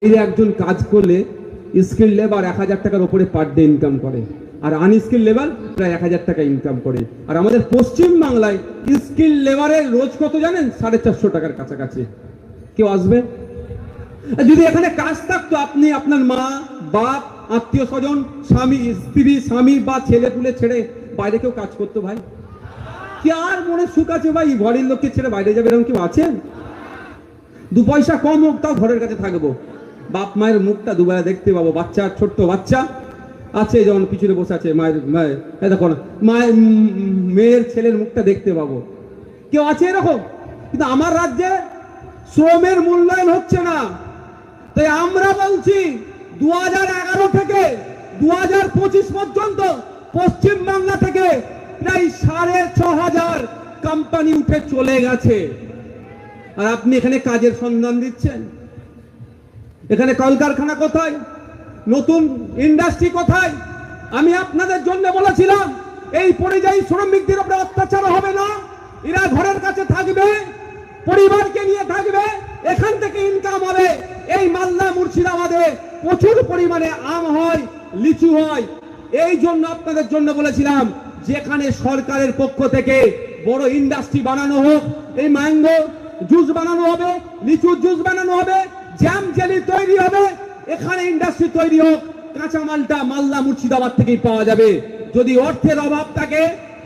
এই একজন কাজ করলে স্কিল লেবার 1000 টাকার উপরে পার ডে ইনকাম করে, আর আনস্কিল লেবার প্রায় 1000 টাকা ইনকাম করে। আর আমাদের পশ্চিম বাংলায় স্কিল লেবারের রোজ কত জানেন? 450 টাকার কাছাকাছি। কেউ আসবে? যদি এখানে কাজ থাকতো, আপনি আপনার মা বাপ আত্মীয় স্বজন স্বামী স্ত্রী স্বামী বা ছেলে পুলে ছেড়ে বাইরে কেউ কাজ করতো ভাই? কি আর মনে সুখ আছে ভাই? ঘরের লোককে ছেড়ে বাইরে যাবে এরকম কেউ আছেন? 2 পয়সা কম হোক তাও ঘরের কাছে থাকবো, বাপ মায়ের মুখটা দুবেলা দেখতে পাবো। বাচ্চা ছোট্ট বাচ্চা আছে যেমন পিছনে বসে আছে, মায়ের দেখো না, মায়ের মেয়ের ছেলের মুখটা দেখতে পাবো। কেউ আছে এরকম? কিন্তু আমার রাজ্যে শ্রমের মূল্যায়ন হচ্ছে না। তাই আমরা বলছি 2011 থেকে 2025 পর্যন্ত পশ্চিম বাংলা থেকে প্রায় 6500 কোম্পানি উঠে চলে গেছে। আর আপনি এখানে কাজের সন্ধান দিচ্ছেন। এখানে কলকারখানা কোথায়? নতুন ইন্ডাস্ট্রি কোথায়? আমি আপনাদের জন্য বলেছিলাম এই পরিযায়ী শ্রমিকদের উপরে অত্যাচার হবে না, এরা ঘরের কাছে থাকবে, পরিবারকে নিয়ে থাকবে, এখান থেকে ইনকাম হবে। এই মালদা মুর্শিদাবাদে প্রচুর পরিমাণে আম হয়, লিচু হয়, এই জন্য আপনাদের জন্য বলেছিলাম যেখানে সরকারের পক্ষ থেকে বড় ইন্ডাস্ট্রি বানানো হোক, এই ম্যাঙ্গো জুস বানানো হবে, লিচুর জুস বানানো হবে, জ্যাম জেলি তৈরি হবে, এখানে ইন্ডাস্ট্রি তৈরি হোক। কাঁচামালটা মালদা মুর্শিদাবাদ থেকেই পাওয়া যাবে। যদি অর্থের অভাব থাকে,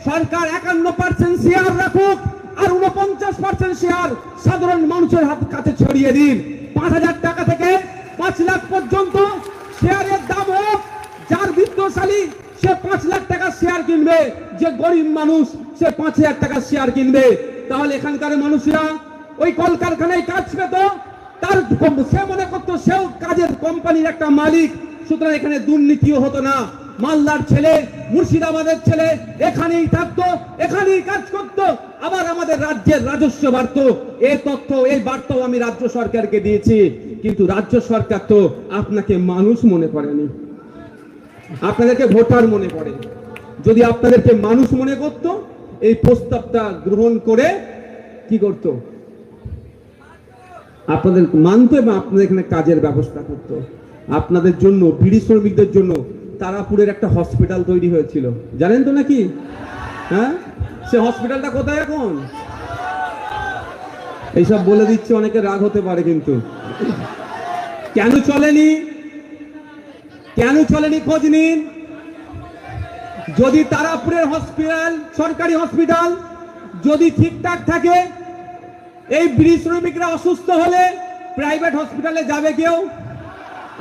সরকার 51% শেয়ার রাখুক, আর 49% শেয়ার সাধারণ মানুষের হাত কাছে ছড়িয়ে দিন। 5000 টাকা থেকে 5 লাখ পর্যন্ত শেয়ারের দাম হোক। যার বিত্তশালী সে 5 লাখ টাকা শেয়ার কিনবে, যে গরিব মানুষ সে 5000 টাকা শেয়ার কিনবে। তাহলে এখানকার মানুষরা ওই কলকারখানায় কাজ পেত, তার সে মনে করতো সেও কাজের কোম্পানির একটা মালিক, সুতরাং এখানে দুর্নীতিও হতো না। মালদার ছেলে মুর্শিদাবাদের ছেলে এখানেই থাকতো, এখানেই কাজ করতো, আবার আমাদের রাজ্যের রাজস্ব বাড়তো। এই তথ্য এই বার্তাও আমি রাজ্য সরকারকে দিয়েছি, কিন্তু রাজ্য সরকার তো আপনাকে মানুষ মনে করেনি, আপনাদেরকে ভোটার মনে করে। যদি আপনাদেরকে মানুষ মনে করতো, এই প্রস্তাবটা গ্রহণ করে কি করতো? আপনাদের মানতো এবং আপনাদের এখানে কাজের ব্যবস্থা করতো। আপনাদের জন্য, বিড়ি শ্রমিকদের জন্য তারাপুরের একটা হসপিটাল তৈরি হয়েছিল, জানেন তো নাকি? হ্যাঁ, সে হসপিটালটা কোথায় এখন? এইসব বলে দিচ্ছে, অনেকে রাগ হতে পারে, কিন্তু কেন চলেনি, কেন চলেনি খোঁজ নিন। যদি তারাপুরের হসপিটাল, সরকারি হসপিটাল যদি ঠিকঠাক থাকে, এই বিড়ি শ্রমিকরা অসুস্থ হলে প্রাইভেট হসপিটালে যাবে কেউ?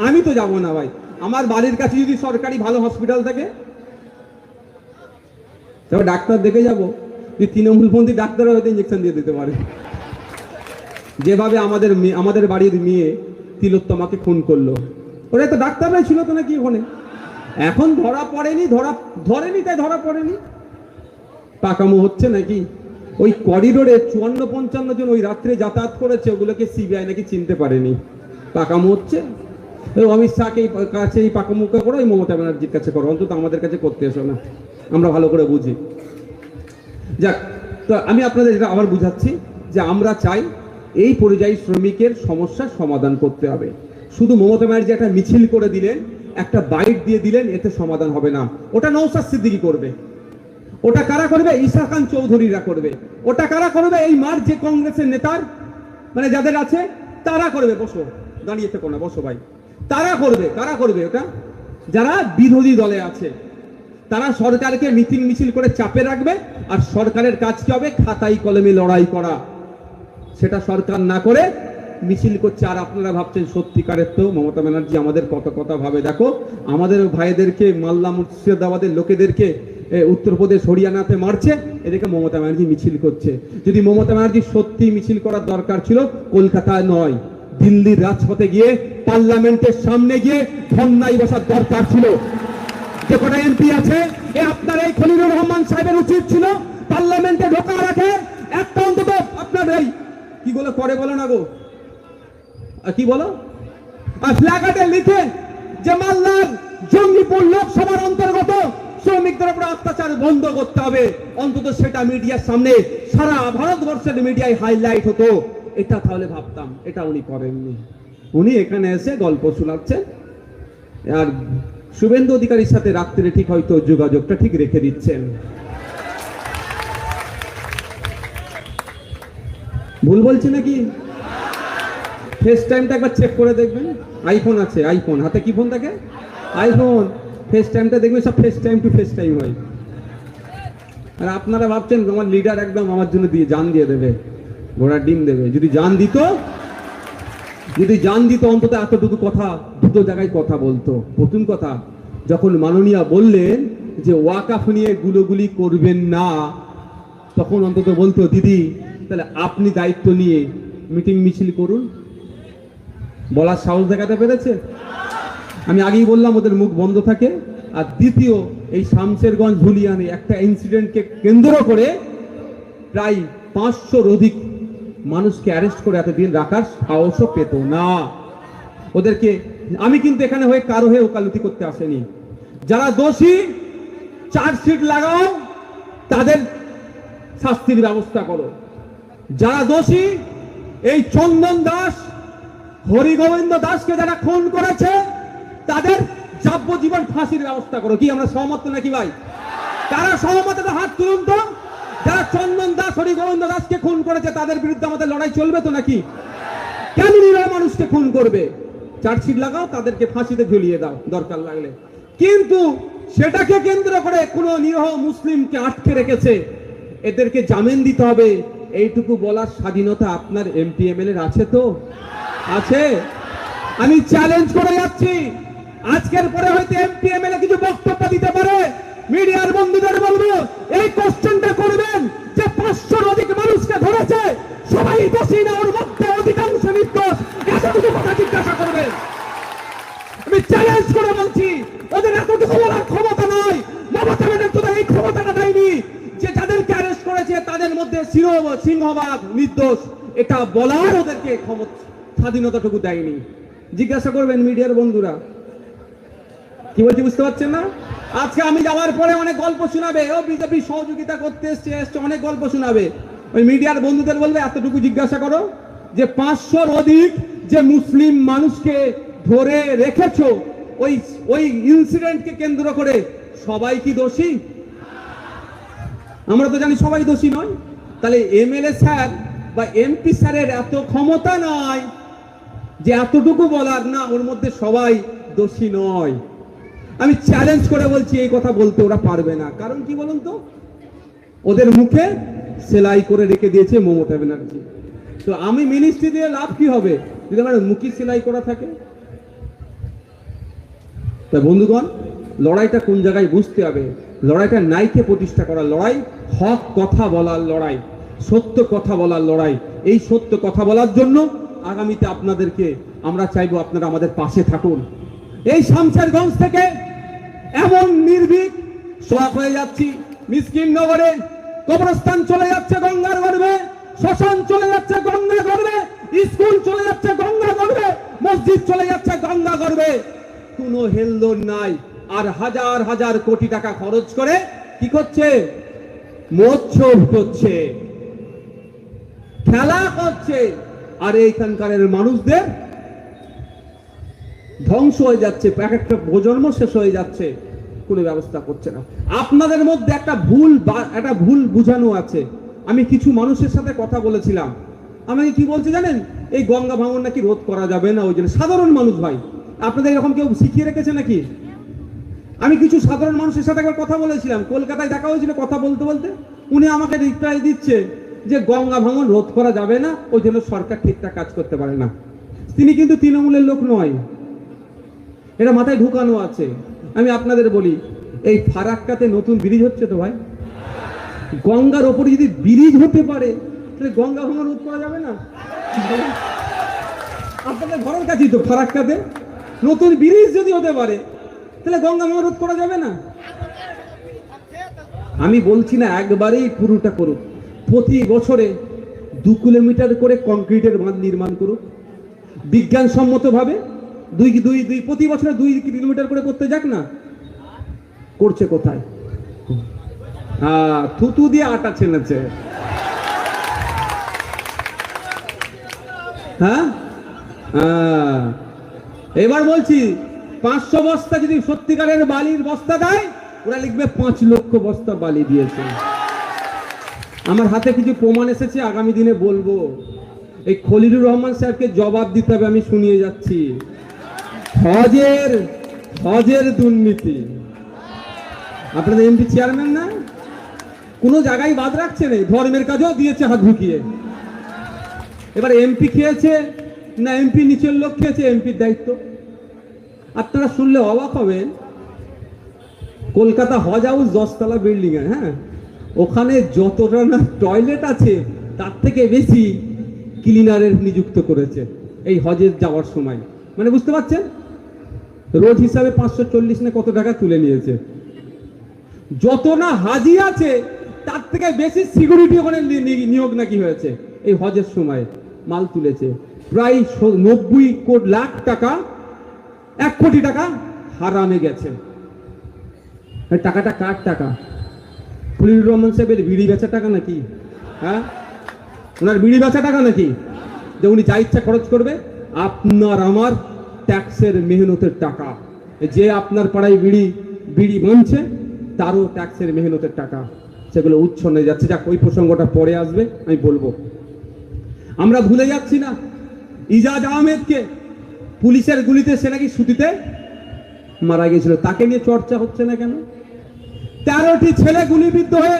আমি তো যাব না ভাই। আমার বাড়ির কাছে যদি সরকারি ভালো হসপিটাল থাকে, তবে ডাক্তার দেখে যাব। যে তৃণমূলপন্থী ডাক্তার হয়তো ইঞ্জেকশন দিয়ে দিতে পারে, যেভাবে আমাদের বাড়ির মেয়ে তিলোত্তমাকে খুন করলো। ওরা তো ডাক্তাররাই ছিল তো নাকি ওখানে? এখন ধরা পড়েনি, ধরেনি তাই ধরা পড়েনি। পাকামো হচ্ছে নাকি? ওই করিডোরে 54-55 জন ওই রাত্রে যাতায়াত করেছে, ওগুলোকে সিবিআই নাকি চিনতে পারেনি। পাকামো হচ্ছে। অমিত শাহকে কাছে এই পাকামোকা করো, এই মমতা ব্যানার্জির কাছে করো, অন্তত আমাদের কাছে করতে এসো না, আমরা ভালো করে বুঝি। যাক, তো আমি আপনাদের যেটা আবার বুঝাচ্ছি যে আমরা চাই এই পরিযায়ী শ্রমিকের সমস্যার সমাধান করতে হবে। শুধু মমতা ব্যানার্জি একটা মিছিল করে দিলেন, একটা বাইট দিয়ে দিলেন, এতে সমাধান হবে না। ওটা নওশাদ সিদ্দিকী করবে। ওটা কারা করবে? ঈসা খান চৌধুরীরা করবে। ওটা কারা করবে? এই মার যে কংগ্রেসের নেতার মানে যাদের আছে তারা করবে। বসো, দাঁড়িয়ে থেকো না, বসো ভাই। তারা করবে। কারা করবে ওটা? যারা বিরোধী দলে আছে, তারা সরকারকে মিটিং মিছিল করে চাপে রাখবে। আর সরকারের কাজ কি হবে? খাতাই কলমে লড়াই করা। সেটা সরকার না করে মিছিল করছে। আর আপনারা ভাবছেন সত্যিকারের তো মমতা ব্যানার্জি আমাদের কত কথা ভাবে। দেখো, আমাদের ভাইদেরকে, মালদা মুর্শিদাবাদের লোকেদেরকে উত্তরপ্রদেশ হরিয়ানাতে মারছে, এদিকে মমতা ব্যানার্জি মিছিল করছে। যদি মমতা ব্যানার্জি সত্যি মিছিল করার দরকার ছিল, কলকাতায় নয়, দিল্লির রাজপথে গিয়ে, পার্লামেন্টের সামনে গিয়ে ধর্নায় বসার দরকার ছিল। যে কটা এমপি আছে, আপনার এই খলিলুর রহমান সাহেবের উচিত ছিল পার্লামেন্টে ঢোকা রাখে একটা অন্তত। আপনার এই কি বলে করে বলো না গো, কি বলো, প্ল্যাকার্ডে লিখে যে মালদার জঙ্গিপুর লোকসভার অন্তর্গত শ্রমিকদের উপর অত্যাচার বন্ধ করতে হবে, অন্তত সেটা মিডিয়ার সামনে সারা ভারতবর্ষের মিডিয়ায় হাইলাইট হতো। এটা তাহলে ভাবতাম, এটা উনি করেননি। উনি এখানে এসে গল্প শোনাচ্ছেন, আর শুভেন্দু অধিকারীর সাথে রাত্রে ঠিক হয়তো যোগাযোগটা ঠিক রেখে দিচ্ছেন। ভুল বলছি নাকি? ফেস টাইমটা একবার চেক করে দেখবেন। আইফোন আছে, আইফোন হাতে কি ফোন থাকে? আইফোন। ফেস টাইমটা দেখবেন, সব face time to face time হয়। আর আপনারা ভাবছেন আমার লিডার একদম আমার জন্য দিয়ে জান দিয়ে দেবে, ঘোড়ার ডিম দেবে। যদি জান দিত অন্তত এতটুকু কথা দুটো জায়গায় কথা বলতো। প্রথম কথা, যখন মাননীয়া বললেন যে ওয়াকাফ নিয়ে গুলোগুলি করবেন না, তখন অন্তত বলতো দিদি তাহলে আপনি দায়িত্ব নিয়ে মিটিং মিছিল করুন। বলার সাহস দেখাতে পেরেছে? আমি আগেই বললাম ওদের মুখ বন্ধ থাকে। আর দ্বিতীয়, এই শামশেরগঞ্জ ধুলিয়ানে একটা ইনসিডেন্টকে কেন্দ্র করে প্রায় 500-র অধিক মানুষকে অ্যারেস্ট করে এতদিন রাখার সাহসও পেত না ওদেরকে। আমি কিন্তু এখানে হয়ে কারো হয়ে ওকালতি করতে আসেনি। যারা দোষী চার্জশিট লাগাও, তাদের শাস্তির ব্যবস্থা করো। যারা দোষী, এই চন্দন দাস, হরিগোবিন্দ দাসকে যারা খুন করেছে, তাদের যাবজ্জীবন ফাঁসির ব্যবস্থা করো। কি আমরা সহমত নাকি ভাই? তারা সহমত? হাত তুলুন তো। যারা চন্দন দাস, হরিগোবিন্দ দাসকে খুন করেছে, তাদের বিরুদ্ধে আমাদের লড়াই চলবে তো নাকি? কেন নিরীহ মানুষকে খুন করবে? চার্জশিট লাগাও, তাদেরকে ফাঁসিতে ঝুলিয়ে দাও দরকার লাগলে। কিন্তু সেটাকে কেন্দ্র করে কোন নিরীহ মুসলিমকে আটকে রেখেছে, এদেরকে জামিন দিতে হবে, এইটুকু বলার স্বাধীনতা আপনার এমপি এমএলএর আছে তো? আছে? আমি চ্যালেঞ্জ করে যাচ্ছি, আজকের পরে হয়তো এমপি এমএলএ কিছু বক্তব্য দিতে পারে। মিডিয়ার বন্ধুদের বলবো, এই কোশ্চেনটা করবেন যে 500-র অধিক মানুষকে ধরেছে, সবাই দোষী না, ওর মধ্যে অধিকাংশ নির্দোষ, এতটুকু কথা জিজ্ঞাসা করবেন। আমি চ্যালেঞ্জ করে বলছি, ওদের এতটুকু বলার ক্ষমতা নয়। মমতা ব্যানার্জি তো এই ক্ষমতাটা দেয়নি যে যাদেরকে অ্যারেস্ট করেছে তাদের মধ্যে সিংহভাগ নির্দোষ, এটা বলার ওদেরকে ক্ষমতা, স্বাধীনতাটুকু দেয়নি। জিজ্ঞাসা করবেন মিডিয়ার বন্ধুরা। কি বলছি বুঝতে পারছেন না? আজকে আমি যাওয়ার পরে অনেক গল্প শোনাবে, ও বিজেপি সহযোগিতা করতে এসছে, অনেক গল্প শোনাবে। ওই মিডিয়ার বন্ধুদের বলবে এতটুকু জিজ্ঞাসা করো যে 500-র অধিক যে মুসলিম মানুষকে ধরে রেখেছো, ওই ইনসিডেন্টকে কেন্দ্র করে সবাই কি দোষী? আমরা তো জানি সবাই দোষী নয়। তাহলে এমএলএ স্যার বা এমপি স্যারের এত ক্ষমতা নয় যে এতটুকু বলার না ওর মধ্যে সবাই দোষী নয়। আমি চ্যালেঞ্জ করে বলছি, এই কথা বলতে ওরা পারবে না। কারণ কি বলুন তো? ওদের মুখে সেলাই করে রেখে দিয়েছে মমতা ব্যানার্জি। তো আমি মিনিস্ট্রি দিয়ে লাভ কি হবে যদি আমার মুখে সেলাই করা থাকে? তাই বন্ধুগণ, লড়াইটা কোন জায়গায় বুঝতে হবে। লড়াইটা ন্যায়কে প্রতিষ্ঠা করার লড়াই, হক কথা বলার লড়াই, সত্য কথা বলার লড়াই। এই সত্য কথা বলার জন্য আগামীতে আপনাদেরকে আমরা চাইবো আপনারা আমাদের পাশে থাকুন। এই শামশেরগঞ্জ থেকে এমন নির্ভীক শখ হয়ে যাচ্ছি, মিসকিন নগরে কবরস্থান চলে যাচ্ছে গঙ্গার গর্ভে, শ্মশান চলে যাচ্ছে গঙ্গা গর্ভে, স্কুল চলে যাচ্ছে গঙ্গা গর্ভে, মসজিদ চলে যাচ্ছে গঙ্গা গর্ভে, কোনো হেলদোল নাই। আর হাজার হাজার কোটি টাকা খরচ করে কি করছে? মৎস্য করছে, খেলা করছে, আর এইখানকার মানুষদের ধ্বংস হয়ে যাচ্ছে, এক একটা প্রজন্ম শেষ হয়ে যাচ্ছে, কোনো ব্যবস্থা করছে না। আপনাদের মধ্যে একটা ভুল বুঝানো আছে। আমি কিছু মানুষের সাথে কথা বলেছিলাম, আমাকে কি বলছে জানেন? এই গঙ্গা ভাঙন নাকি রোধ করা যাবে না, ওই জন্য। সাধারণ মানুষ ভাই, আপনাদের এরকম কেউ শিখিয়ে রেখেছে নাকি? আমি কিছু সাধারণ মানুষের সাথে একবার কথা বলেছিলাম, কলকাতায় দেখা হয়েছিল, কথা বলতে বলতে উনি আমাকে রিপ্লাই দিচ্ছে যে গঙ্গা ভাঙন রোধ করা যাবে না, ওই জন্য সরকার ঠিকঠাক কাজ করতে পারে না। তিনি কিন্তু তৃণমূলের লোক নয়, এটা মাথায় ঢুকানো আছে। আমি আপনাদের বলি, এই ফারাক্কাতে নতুন ব্রিজ হচ্ছে তো ভাই, গঙ্গার ওপরে যদি ব্রিজ হতে পারে তাহলে গঙ্গা ভাঙন রোধ করা যাবে না? আপনাদের ঘরের কাছেই তো ফারাক্কাতে নতুন ব্রিজ যদি হতে পারে তাহলে গঙ্গা ভাঙন রোধ করা যাবে না? আমি বলছি না একবারেই পুরোটা করুক, প্রতি বছরে 2 কিলোমিটার করে কংক্রিটের বাঁধ নির্মাণ করুক বিজ্ঞানসম্মত ভাবে। প্রতি বছরে 2 কিলোমিটার করে করতে যাক না। করছে কোথায়? থুতু দিয়ে আটা ছেলেছে। হ্যাঁ, হ্যাঁ, এবার বলছি 500 বস্তা যদি সত্যিকারের বালির বস্তা দেয়, ওরা লিখবে 5 লক্ষ বস্তা বালি দিয়েছে। আমার হাতে কিছু প্রমাণ এসেছে, আগামী দিনে বলবো। এই খলিলুর রহমান সাহেবকে জবাব দিতে হবে, আমি শুনিয়ে যাচ্ছি। হজের দুর্নীতি, আপনাদের এমপি চেয়ারম্যান না, কোনো জায়গায় বাদ রাখছে না, ধর্মের কাজও দিয়েছে হাত ঢুকিয়ে। এবার এমপি খেয়েছে না এমপি নিচের লোক খেয়েছে, এমপির দায়িত্ব। আপনারা শুনলে অবাক হবেন, কলকাতা হজ হাউস 10 তলা বিল্ডিং, হ্যাঁ, ওখানে যতটা না টয়লেট আছে তার থেকে বেশি ক্লিনারের নিযুক্ত করেছে এই হজের যাওয়ার সময়। মানে বুঝতে পারছেন, রোজ হিসাবে 540 না কত টাকা তুলে নিয়েছে। যত না হাজি আছে তার থেকে বেশি সিকিউরিটি ওখানে নিয়োগ নাকি হয়েছে এই হজের সময়। মাল তুলেছে প্রায় 90 লাখ টাকা, 1 কোটি টাকা হারামে গেছে। টাকাটা কার টাকা? খলিলুর রহমান সাহেবের বিড়ি বেচা টাকা নাকি? হ্যাঁ, ওনার বিড়ি বেচা টাকা নাকি যে উনি যা ইচ্ছা খরচ করবে? আপনার আমার ট্যাক্সের মেহনতের টাকা। যে আপনার পাড়ায় বিড়ি বানছে তারও ট্যাক্সের মেহনতের টাকা, সেগুলো উচ্ছন্নে যাচ্ছে। যাক, ওই প্রসঙ্গটা পরে আসবে, আমি বলবো। আমরা ভুলে যাচ্ছি না ইজাজ আহমেদকে, পুলিশের গুলিতে সে নাকি সুতিতে মারা গেছিল, তাকে নিয়ে চর্চা হচ্ছে না কেন? 13টি ছেলে গুলিবিদ্ধ হয়ে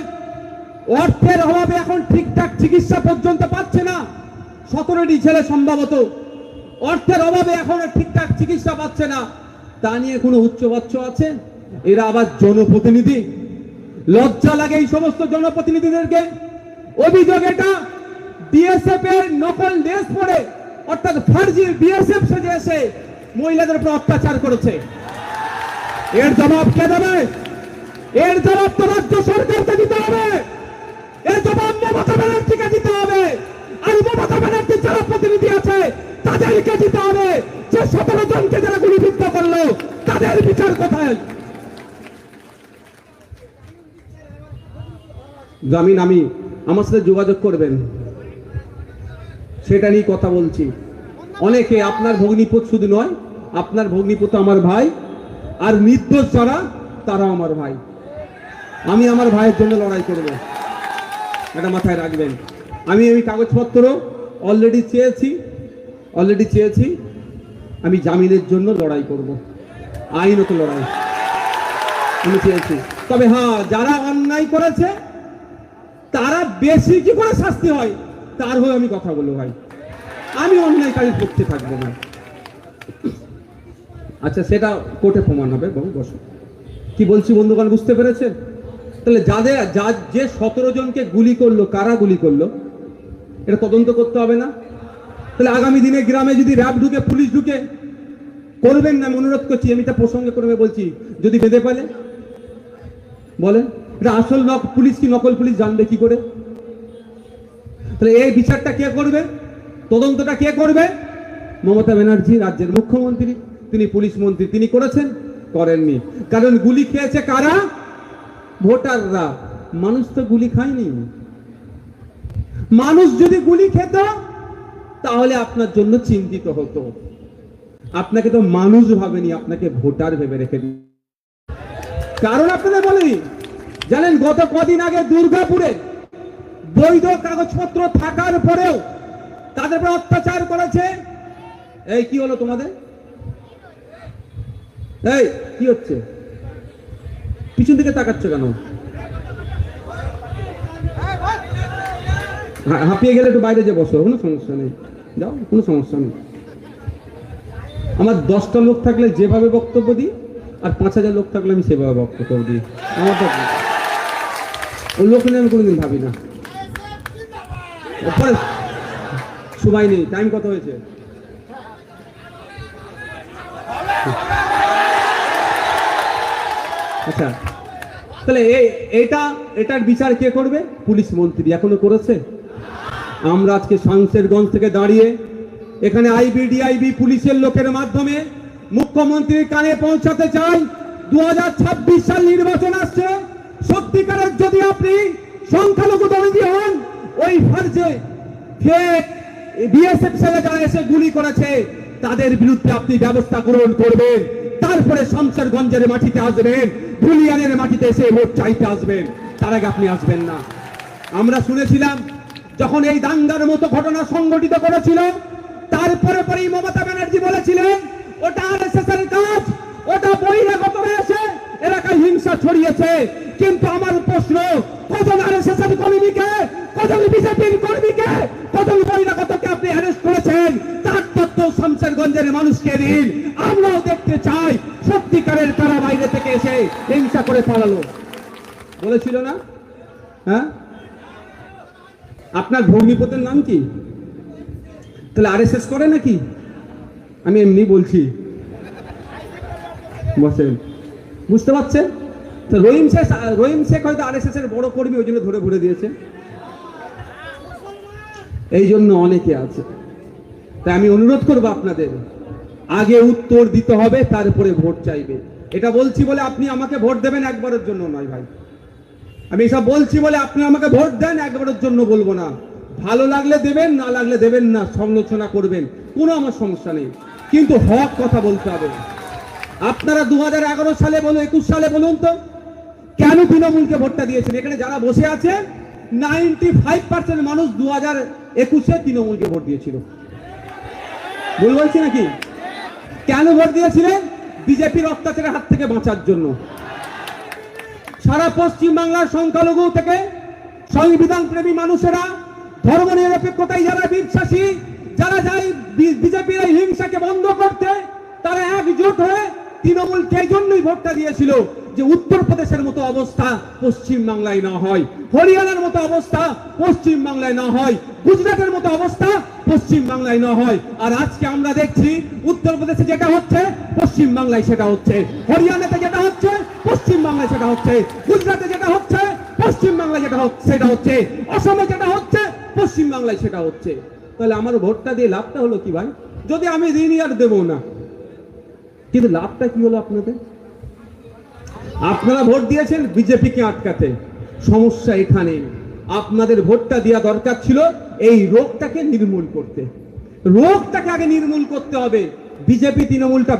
অর্থের অভাবে এখন ঠিকঠাক চিকিৎসা পর্যন্ত পাচ্ছে না। 17টি ছেলে সম্ভবত অর্থের অভাবে এখন ঠিকঠাক চিকিৎসা পাচ্ছে না। তা নিয়ে কোনো উচ্চবাচ্য আছে? এরা আবার জনপ্রতিনিধি। লজ্জা লাগে এই সমস্ত জনপ্রতিনিধিদেরকে। অভিযোগ এটা বিএসএফ এর নকল ড্রেস পরে, অর্থাৎ ফার্জি বিএসএফ সেজে এসে মহিলাদের উপর অত্যাচার করেছে। এর জবাব কে দেবে? এর জবাব তো রাজ্য সরকারকে দিতে হবে। এর জবাব মমতা ব্যানার্জিকে দিতে হবে। আর মমতা ব্যানার্জির যারা প্রতিনিধি আছে তাদেরকে দিতে হবে যে 17 জনকে যারা গুলিবিদ্ধ করলো তাদের বিচার কোথায়? জামিন আমি আমার সাথে যোগাযোগ করবেন, সেটা নিয়ে কথা বলছি। অনেকে, আপনার ভগ্নিপতি শুধু নয়, আপনার ভগ্নিপতি আমার ভাই, আর নির্দোষ যারা তারা আমার ভাই। আমি আমার ভাইয়ের জন্য লড়াই করব, এটা মাথায় রাখবেন। আমি কাগজপত্র অলরেডি চেয়েছি। আমি জামিনের জন্য লড়াই করব, আইনত লড়াই আমি চেয়েছি। তবে হ্যাঁ, যারা অন্যায় করেছে তারা বেশি কি করে শাস্তি হয় তার হয়ে আমি কথা বলবো ভাই। আমি অন্যায়কারীর পক্ষে থাকবো না। আচ্ছা, সেটা কোর্টে প্রমাণ হবে। বসো, কি বলছি বন্ধুগণ, বুঝতে পেরেছেন? তাহলে যে 17 জনকে গুলি করলো, কারা গুলি করলো এটা তদন্ত করতে হবে না? তাহলে আগামী দিনে গ্রামে যদি র্যাব ঢুকে, পুলিশ ঢুকে, করবেন না? আমি অনুরোধ করছি, আমি এটা প্রসঙ্গে করবে বলছি, যদি বেঁধে ফেলে বলেন, এটা আসল পুলিশ কি নকল পুলিশ জানবে কি করে? তাহলে এই বিচারটা কে করবে? তদন্তটা কে করবে? মমতা ব্যানার্জি রাজ্যের মুখ্যমন্ত্রী, তিনি পুলিশ মন্ত্রী, তিনি করেছেন? করেননি। কারণ গুলি খেয়েছে কারা? ভোটাররা। মানুষ তো গুলি খায়নি। মানুষ যদি গুলি খেত তাহলে আপনার জন্য চিন্তিত হতো। আপনাকে তো মানুষ ভাবেনি, আপনাকে ভোটার ভেবে রেখে দিন। কারণ আপনাদের বলেনি, জানেন গত কদিন আগে দুর্গাপুরে বৈধ কাগজপত্র থাকার পরেও তাদের উপর অত্যাচার করেছে। এই কি হলো তোমাদের? এই কি হচ্ছে? পিছন দিকে তাকাচ্ছ কেন? হাঁপিয়ে গেলে একটু বাইরে যে বসো, কোনো সমস্যা নেই, যাও, কোনো সমস্যা নেই। আমার 10টা লোক থাকলে যেভাবে বক্তব্য দিই, আর 5000 লোক থাকলে আমি সেভাবে বক্তব্য দিই। আমার তো ওই লোক নিয়ে আমি কোনোদিন ভাবি না। পরে সময় নেই। টাইম কত হয়েছে? আচ্ছা, তাহলে এটার বিচার কে করবে? পুলিশ মন্ত্রী। এখনো করেছে? আমরা আজকে শামশেরগঞ্জ থেকে দাঁড়িয়ে এখানে আইবিডিআইবি পুলিশের লোকের মাধ্যমে মুখ্যমন্ত্রীর কানে পৌঁছাতে চাই, 2026 সাল নির্বাচন আসছে। সত্যিকারের যদি আপনি সংখ্যালঘু দলই হন, ওই ফার্জে বিএসএফ ছেলে যারা এসে গুলি করেছে তাদের বিরুদ্ধে আপনি ব্যবস্থা গ্রহণ করবেন, তারপরে শামশেরগঞ্জের মাটিতে আসবেন, ধুলিয়ানের মাটিতে এসে ভোট চাইতে আসবেন, তার আগে আপনি আসবেন না। আমরা শুনেছিলাম যখন এই দাঙ্গার মতো ঘটনা সংঘটিত করেছিল, তারপরে পরেই মমতা ব্যানার্জি বলেছিলেন ওটা আরএসএস এর কাজ, ওটা বহিরাগত হয়েছে, এলাকায় হিংসা ছড়িয়েছে। কিন্তু আমার প্রশ্ন, কজন আরএসএস এর কর্মীকে, কজন বিজেপির কর্মীকে, কজন বহিরাগতকে আপনি অ্যারেস্ট করেছেন? তার তথ্য শামশেরগঞ্জের মানুষকে দিন, আমরাও দেখতে চাই সত্যিকারের কারা বাইরে থেকে এসে হিংসা করে পালালো। বলেছিল না? হ্যাঁ, আপনার ভগ্নিপতির নাম কি? তাহলে আরএসএস করে নাকি? আমি এমনি বলছি, বসেন, বুঝতে পারছেন তো? রহিম শেখ হয়তো আরএসএস এর বড় কর্মী, ওই জন্য ধরে ঘুরে দিয়েছে, এই জন্য অনেকে আছে। তাই আমি অনুরোধ করবো আপনাদের, আগে উত্তর দিতে হবে, তারপরে ভোট চাইবে। এটা বলছি বলে আপনি আমাকে ভোট দেবেন একবারের জন্য নয় ভাই। আমি এসব বলছি বলে আপনি আমাকে ভোট দেন একবারের জন্য বলবো না। ভালো লাগলে দেবেন, না লাগলে দেবেন না, সমালোচনা করবেন, কোনো আমার সমস্যা নেই, কিন্তু হক কথা বলতে হবে। আপনারা 2011 সালে বলুন, 21 সালে বলুন তো কেন তৃণমূলকে ভোটটা দিয়েছেন? এখানে যারা বসে আছে 95% মানুষ 2021-এ তৃণমূলকে ভোট দিয়েছিল। ভুল বলছি নাকি? কেন ভোট দিয়েছিলেন? বিজেপির অত্যাচারের হাত থেকে বাঁচার জন্য। সারা পশ্চিম বাংলার সংখ্যালঘু থেকে সংবিধান প্রেমী মানুষেরা, ধর্মনিরপেক্ষতায় যারা বিশ্বাসী, যারা যায় বিজেপির এই হিংসাকে বন্ধ করতে, তারা একজোট হয়ে তৃণমূলকে এই জন্যই ভোটটা দিয়েছিল যে উত্তরপ্রদেশের মতো অবস্থা পশ্চিম বাংলায় না হয়, হরিয়ানার মতো অবস্থা পশ্চিম বাংলায় না হয়, গুজরাটের মতো অবস্থা পশ্চিম বাংলায় না হয়। আর আজকে আমরা দেখছি উত্তরপ্রদেশে যেটা হচ্ছে পশ্চিম বাংলায় সেটা হচ্ছে, হরিয়ানাতে যেটা হচ্ছে পশ্চিম বাংলায় সেটা হচ্ছে, গুজরাটে যেটা হচ্ছে পশ্চিম বাংলায় যেটা হচ্ছে সেটা হচ্ছে, অসমে যেটা হচ্ছে পশ্চিম বাংলায় সেটা হচ্ছে। তাহলে আমার ভোটটা দিয়ে লাভটা হলো কি ভাই? যদি আমি ঋণই আর দেবো না, কিন্তু লাভটা কি হলো আপনাদের? আপনারা ভোট দিয়েছেন বিজেপিকে আটকাতে, সমস্যা এখানে। আপনাদের ভোটটা দেওয়া দরকার ছিল এই রোগটাকে নির্মূল করতে। রোগটাকে আগে নির্মূল করতে হবে। বিজেপি তৃণমূলটা